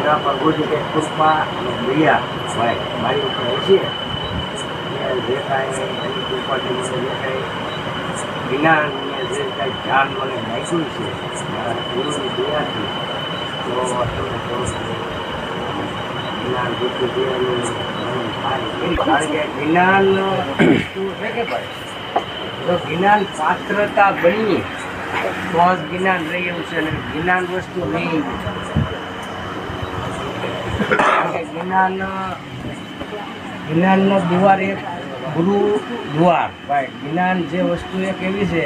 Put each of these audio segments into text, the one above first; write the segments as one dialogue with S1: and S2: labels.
S1: એના પર બુદ્ધ કે કૃપા અને દયા ભાઈ મારી ઉપર હશે જે કાંઈ એની કૃપાથી મને જે કાંઈ જ્ઞાન ને જે કાંઈ ધ્યાન મને લાગ્યું છે મારા ગુરુની દયાથી તો તમે કહો જ્ઞાન બુદ્ધિ દયાનું કારણ કે જ્ઞાન વસ્તુ છે કે ભાઈ જો જ્ઞાન પાત્રતા બનીએ તો જ જ્ઞાન રહી એવું છે અને જ્ઞાન વસ્તુ નહીં કારણ કે જ્ઞાનનો દ્વાર એક ગુરુ દ્વાર ભાઈ જ્ઞાન જે વસ્તુ એક એવી છે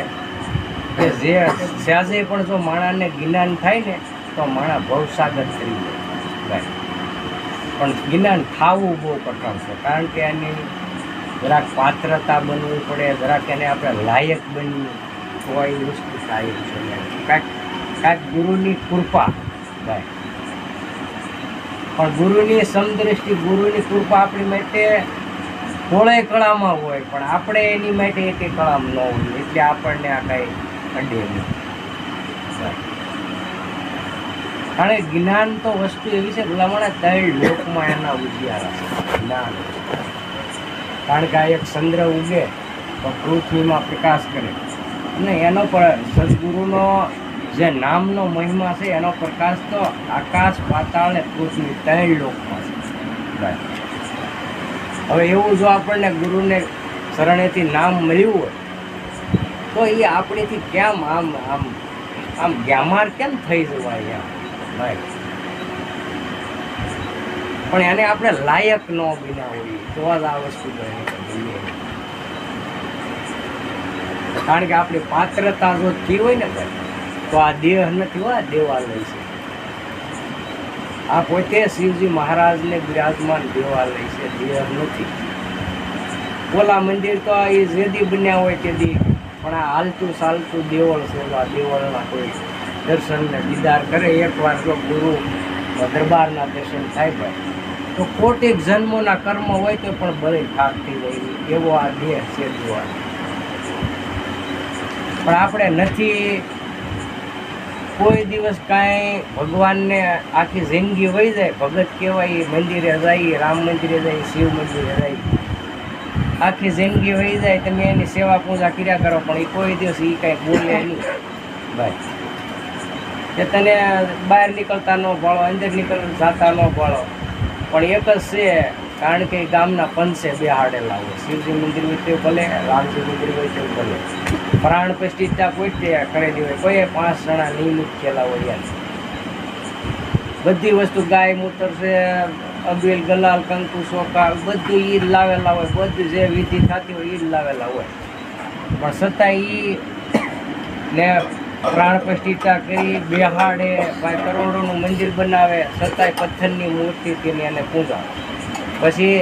S1: કે જે સહેજે પણ જો માણસને જ્ઞાન થાય ને તો માણસ ભવસાગર થઈ જાય ભાઈ પણ જ્ઞાન થવું બહુ કઠણ છે કારણ કે એની જરાક પાત્રતા બનવી પડે જરાક એને આપણે લાયક બનીએ તો એ વસ્તુ થાય છે કાંઈક ગુરુની કૃપા ભાઈ પણ ગુરુની સમદ્રષ્ટિ ગુરુની કૃપા આપણી માટે કોળે કળામાં હોય પણ આપણે એની માટે એક કળામાં ન હોય એટલે આપણને આ કાંઈ અડે નહીં કારણ કે જ્ઞાન તો વસ્તુ એવી છે ભલામણા 3 લોકમાં એના ઉજ્યારા છે જ્ઞાન કારણ કે આ એક ચંદ્ર ઉગે તો પૃથ્વીમાં પ્રકાશ કરે અને એનો પણ સદગુરુનો જે નામનો મહિમા છે એનો પ્રકાશ તો આકાશ પાતાળ ને પૃથ્વી 3 લોકમાં છે હવે એવું જો આપણને ગુરુને શરણેથી નામ મળ્યું હોય તો એ આપણેથી કેમ આમ આમ આમ ગ્યામાર કેમ થઈ જવાય એમ ભાઈ પણ એને આપણે લાયક ન બન્યા હોઈએ તો જ આ વસ્તુ કારણ કે આપણી પાત્રતા જો થઈ હોય ને ભાઈ તો આ દેહ નથી હોય દેવાલય છે આ પોતે શિવજી મહારાજને બિરાજમાન દેવાલય છે દેહ નથી ઓલા મંદિર તો એ જેદી બન્યા હોય તેથી પણ આ હાલતું ચાલતું દેવળ છે આ દેવળના કોઈ દર્શન ને દીદાર કરે એકવાર જો ગુરુ દરબારના દર્શન થાય ભાઈ તો કોટિક જન્મોના કર્મ હોય તો પણ બળે ઠાક થઈ જાય એવો આ દેહ છે જોવા પણ આપણે નથી કોઈ દિવસ કાંઈ ભગવાનને આખી જિંદગી વહી જાય ભગત કહેવાય મંદિરે જાય રામ મંદિરે જાય શિવ મંદિરે જાય આખી જિંદગી વહી જાય તમે એની સેવા પૂજા કર્યા કરો પણ એ કોઈ દિવસ એ કાંઈ બોલે નહીં ભાઈ કે તને બહાર નીકળતા ન ભાળો અંદર જતા ન ભાળો પણ એક જ છે કારણ કે ગામના પંચે બેહાડેલા હોય શિવજી મંદિર હોય તે ભલે રામજી મંદિર હોય તે ભલે પ્રાણ પ્રતિષ્ઠા કોઈ કરેલી હોય કોઈ 5 જણા નિયમિત થયેલા હોય યાર બધી વસ્તુ ગાય મૂત્ર છે અબીલ ગલાલ કંકુ ચોખા બધું ઈ જ લાવેલા હોય બધું જે વિધિ થતી હોય ઈ જ લાવેલા હોય પણ છતાં ઈ ને પ્રાણ પ્રતિષ્ઠા કરી બેહાડે ભાઈ કરોડોનું મંદિર બનાવે છતાંય પથ્થરની મૂર્તિથી એને પૂજા પછી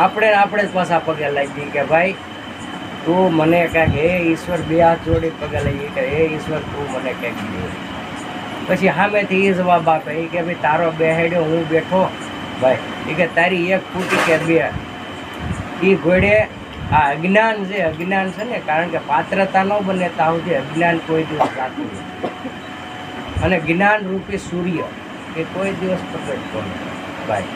S1: આપણે જ પાછા પગે લાગી કે ભાઈ તું મને કાંઈક હે ઈશ્વર 2 હાથ જોડી પગે લાગી કે હે ઈશ્વર તું મને કાંઈક દે પછી સામેથી એ જવાબ આપે એ કે ભાઈ તારો બેહેડ્યો હું બેઠો ભાઈ એ કે તારી 1 ફૂટી કે 2 એ ઘોડે આ અજ્ઞાન છે ને કારણ કે પાત્રતા ન બને ત્યાં સુધી અજ્ઞાન કોઈ દિવસ જાતું નથી અને જ્ઞાન રૂપી સૂર્ય એ કોઈ દિવસ પ્રગટતો નથી ભાઈ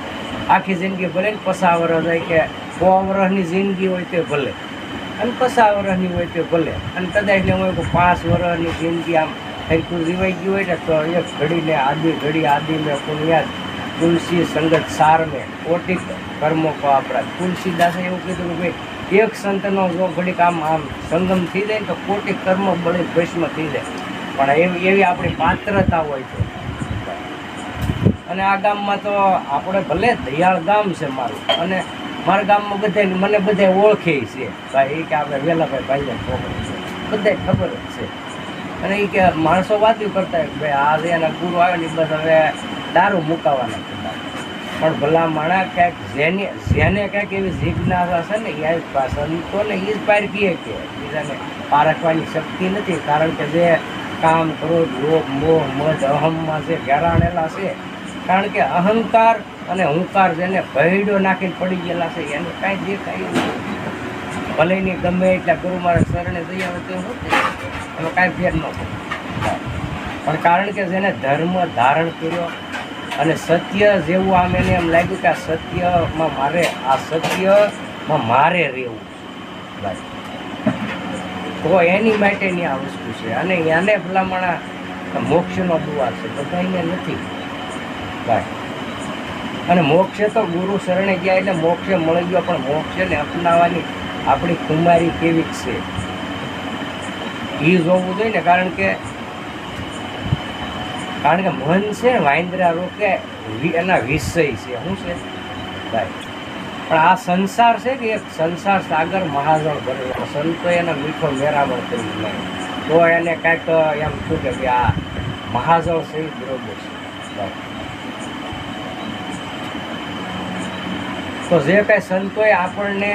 S1: આખી જિંદગી ભલે ને 50 વર્ષ જાય કે 100 વર્ષની જિંદગી હોય તે ભલે અને 50 વર્ષની હોય તે ભલે અને કદાચ ને હોય 5 વર્ષની જિંદગી આમ હરખું જીવાઈ ગયું હોય ને તો એક ઘડીને આદિ મેં પુણ્યાદ તુલસી સંગત સાર મેં કોટિક કર્મો કો આપણા તુલસીદાસે એવું કીધું કે ભાઈ એક સંતનો જો ઘડીક આમ સંગમ થઈ જાય ને તો કોટિક કર્મ બળે ભસ્મ થઈ જાય પણ એવી આપણી પાત્રતા હોય છે અને આ ગામમાં તો આપણે ભલે દયાળ ગામ છે મારું અને મારા ગામમાં મને બધા ઓળખે છે ભાઈ એ કે આપણે વેલાભાઈ ભાઈને છોકરો છે બધાય ખબર જ છે અને એ કે માણસો વાતું કરતા હોય ભાઈ આ એના ગુરુ આવે ને બસ હવે દારૂ મુકાવાના હતા પણ ભલા માણા ક્યાંક જેને ક્યાંક એવી જિજ્ઞાસા છે ને એ સંતોને એ જ પારખીએ કે બીજાને પારખવાની શક્તિ નથી કારણ કે જે કામ ક્રોધ લોભ મોહ મદ અહમમાં જે ઘેરાણેલા છે કારણ કે અહંકાર અને હુંકાર જેને ભયડો નાખીને પડી ગયેલા છે એને કાંઈ દેખાય નહીં ભલે નહીં ગમે એટલા ગુરુ મારા શરણે જઈ આવે તો શું એમાં કાંઈ ફેર ન પડે પણ કારણ કે જેને ધર્મ ધારણ કર્યો અને સત્ય જેવું આમ એને એમ લાગ્યું કે આ સત્યમાં મારે રહેવું ભાઈ, તો એની માટેની આ વસ્તુ છે. અને એને ભલામણ મોક્ષનો દુઆર છે, બધાને નથી ભાઈ. અને મોક્ષે તો ગુરુ શરણે ગયા એટલે મોક્ષે મળી ગયો, પણ મોક્ષને અપનાવવાની આપણી કુમારી કેવી છે એ જોવું જોઈએ ને. કારણ કે મન છે વાંદરા રોકે એના વિષય છે. શું છે ભાઈ? પણ આ સંસાર છે કે એક સંસાર સાગર મહાજળ ભરેલો, સંતો એના મીઠો મેરામણ કરી નહીં તો એને કાંઈક એમ શું કે આ મહાજળ છે એ બરોબર છે ભાઈ. તો જે કાંઈ સંતોએ આપણને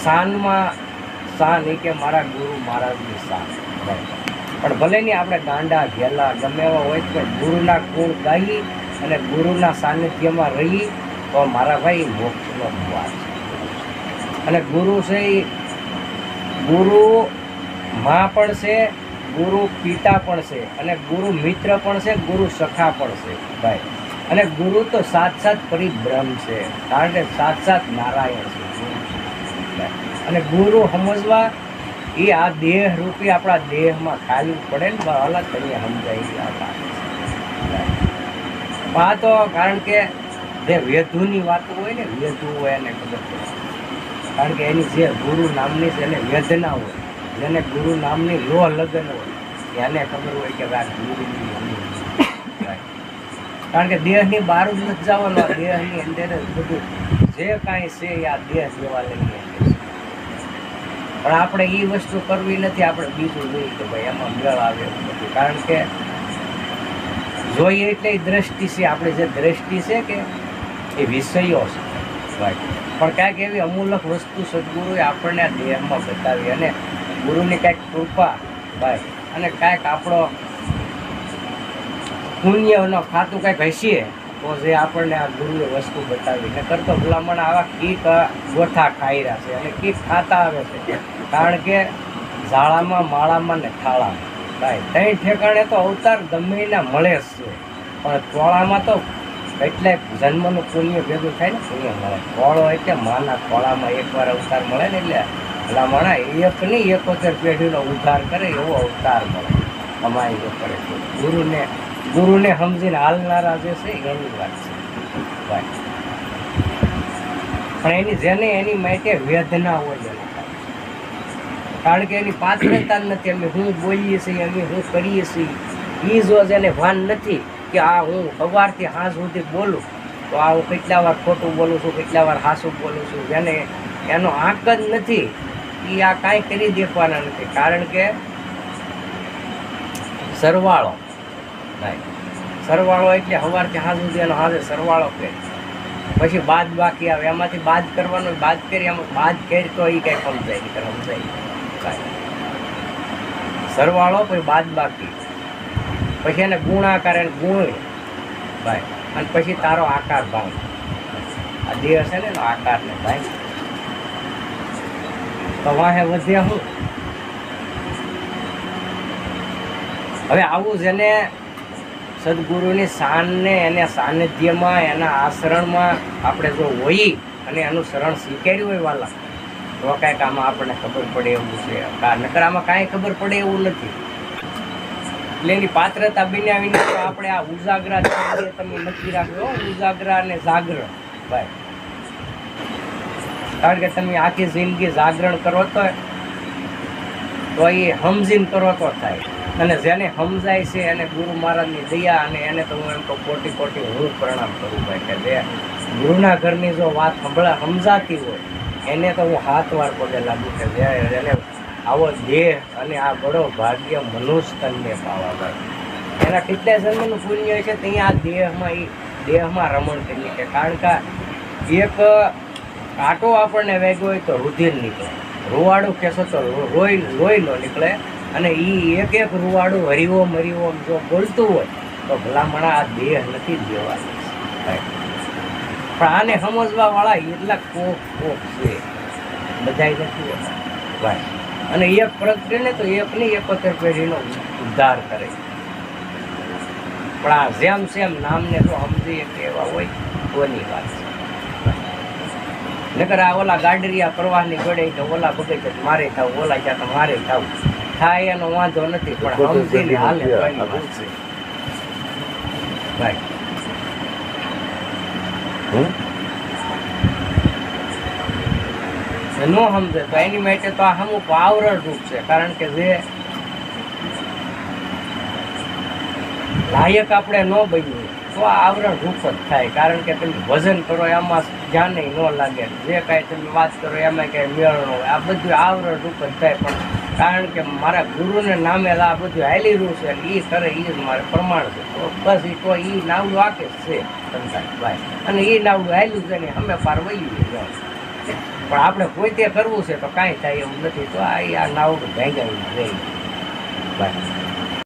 S1: શાન એ કે મારા ગુરુ મહારાજની શાન ભાઈ. પણ ભલે નહીં આપણે ગાંડા ઘેલા ગમે એવા હોય તો ગુરુના ગુણ ગાઈ અને ગુરુના સાનિધ્યમાં રહી તો મારા ભાઈ મોક્ષનો દ્વાર છે. અને ગુરુ છે એ ગુરુ મા પણ છે, ગુરુ પિતા પણ છે, અને ગુરુ મિત્ર પણ છે, ગુરુ સખા પણ છે ભાઈ. અને ગુરુ તો સાક્ષાત પરિબ્રહ્મ છે, કારણ કે સાક્ષાત નારાયણ છે. અને ગુરુ સમજવા એ આ દેહ રૂપી આપણા દેહમાં ખાલી પડે ને અલગ કરીને સમજાય આ વાત. આ તો કારણ કે જે વેધુની વાતો હોય ને, વેધુ હોય એને ખબર પડે. કારણ કે એની જે ગુરુ નામની છે એને વેદના હોય, જેને ગુરુ નામની લો લગ્ન હોય એને ખબર હોય કે આ ગુરુની. કારણ કે દેહની બહાર જ નથી જવાનો, દેહની અંદર જ બધું જે કાંઈ છે એ આ દેહ જેવા લઈને. પણ આપણે એ વસ્તુ કરવી નથી, આપણે બીજું જોઈએ કે ભાઈ એમાં મેળ આવે એવું નથી. કારણ કે જોઈએ એટલે દ્રષ્ટિ છે, આપણે જે દ્રષ્ટિ છે કે એ વિષયો છે ભાઈ. પણ કાંઈક એવી અમૂલક વસ્તુ સદગુરુએ આપણને આ દેહમાં બતાવી, અને ગુરુની કાંઈક કૃપા ભાઈ, અને કાંઈક આપણો પુણ્યનો ખાતું કાંઈક હસીએ તો જે આપણને આ ગુરુએ વસ્તુ બતાવી. ને કરતો ભલામણ આવા કીક ગોઠા ખાઈ રહ્યા છે અને કીક ખાતા આવે છે. કારણ કે ઝાડામાં માળામાં ને થાળામાં ભાઈ ત્રણ ઠેકાણે તો અવતાર ગમે એના મળે જ છે, પણ ટોળામાં તો કેટલાક જન્મનું પુણ્ય ભેગું થાય ને પુણ્ય મળે. ટોળો એટલે માના ટોળામાં એકવાર અવતાર મળે ને એટલે ભલામણા એક નહીં 71 પેઢીનો ઉદ્ધાર કરે એવો અવતાર મળે. અમારી કરે છે ગુરુને સમજીને હાલનારા જે છે એની વાત છે ભાઈ. પણ જેને એની માટે વેદના હોય એને, કારણ કે એની પાત્રતા નથી. અમે શું બોલીએ છીએ, અમે શું કરીએ છીએ એ જો જેને ભાન નથી કે આ હું સવારથી સાંજ સુધી બોલું તો આ હું કેટલા વાર ખોટું બોલું છું, કેટલા વાર હાસું બોલું છું, જેને એનો આંક જ નથી એ આ કાંઈ કરી દેખવાના નથી. કારણ કે સરવાળો ભાઈ, સરવાળો એટલે સવારથી સાંજ સુધી એનો હાજર સરવાળો કરે, પછી બાદ બાકી આવે, એમાંથી બાદ કરવાનો, બાદ કરી એમાં બાદ કરી તો એ કંઈ સમજાય સરવાળો પછી બાદ બાકી, પછી એને ગુણાકાર એને ગુણ ભાઈ, અને પછી તારો આકાર ભાવ. આ દેહ છે ને એનો આકાર ને ભાઈ તો વાહે વધ્યા હું. હવે આવું જેને સદગુરુની શાનને એને સાનિધ્યમાં એના આચરણમાં આપણે જો હોઈ અને એનું શરણ સ્વીકાર્યું હોય વાલા તો કાંઈક આમાં આપણને ખબર પડે એવું છે. નકર આમાં કાંઈ ખબર પડે એવું નથી. એટલે એની પાત્રતા બનાવીને તો આપણે આ ઉજાગરા તમે નક્કી રાખજો, ઉજાગરા અને જાગરણ ભાઈ. કારણ કે તમે આખી જિંદગી જાગરણ કરો તો એ સમજીને કરો તો થાય. અને જેને સમજાય છે એને ગુરુ મહારાજની દયા, અને એને તો હું એમ તો કોટી કોટી હું પ્રણામ કરું ભાઈ. કે જે ગુરુના ઘરની જો વાત સમજાતી હોય એને તો હું હાથ વાર પગે લાગુ કે જે એને આવો દેહ અને આ બડો ભાગ્ય મનુષ્ય તનને પાવા ભાઈ. એના કેટલા જન્મનું પુણ્ય હોય છે ત્યાં આ દેહમાં રમણ કરી કે. કારણ કે એક કાંટો આપણને વેગ્યો હોય તો રુધિર નીકળે, રૂવાડું કહેશો તો લોહી નો નીકળે. અને એ એક એક રૂવાડું હરિઓમ હરિઓમ જો બોલતું હોય તો ભલામણા આ દેહ નથી દેવાની. પણ આને સમજવા વાળા એટલા કોક છે, બધા નથી હોતા ભાઈ. અને એક પ્રગટે ને તો એક નહીં 71 પેઢીનો ઉદ્ધાર કરે. પણ આ જેમ સેમ નામને જો સમજી કે એવા હોય તોની વાત છે. નકર આ ઓલા ગાડરિયા પ્રવાહની જોડે કે ઓલા બગડે મારે થાવ, ઓલા જ્યાં મારે થાવ થાય એનો વાંધો નથી, પણ સમજીને હાલે તો એની વાત છે ભાઈ. ન સમજે તો એની માટે તો આ અમુક આવરણ રૂપ છે. કારણ કે જે લાયક આપણે ન બન્યું તો આ આવરણ રૂપ જ થાય. કારણ કે તમે વજન કરો એમાં ધ્યાન ન લાગે, જે કાંઈ તમે વાત કરો એમાં કાંઈ મેળ ન હોય, આ બધું આવરણ રૂપ જ થાય. પણ કારણ કે મારા ગુરુને નામે આ બધું હાલી રહ્યું છે અને એ કરે એ જ મારે પ્રમાણ છે, તો બસ એ તો એ નાવડું આકે જ છે સંતાનભાઈ, અને એ નાવડું હાલ્યું છે ને અમે પાર વયું છે. પણ આપણે પોતે કરવું છે તો કાંઈ થાય એવું નથી. તો આ નાવડું ભાંગાવી રહી ભાઈ.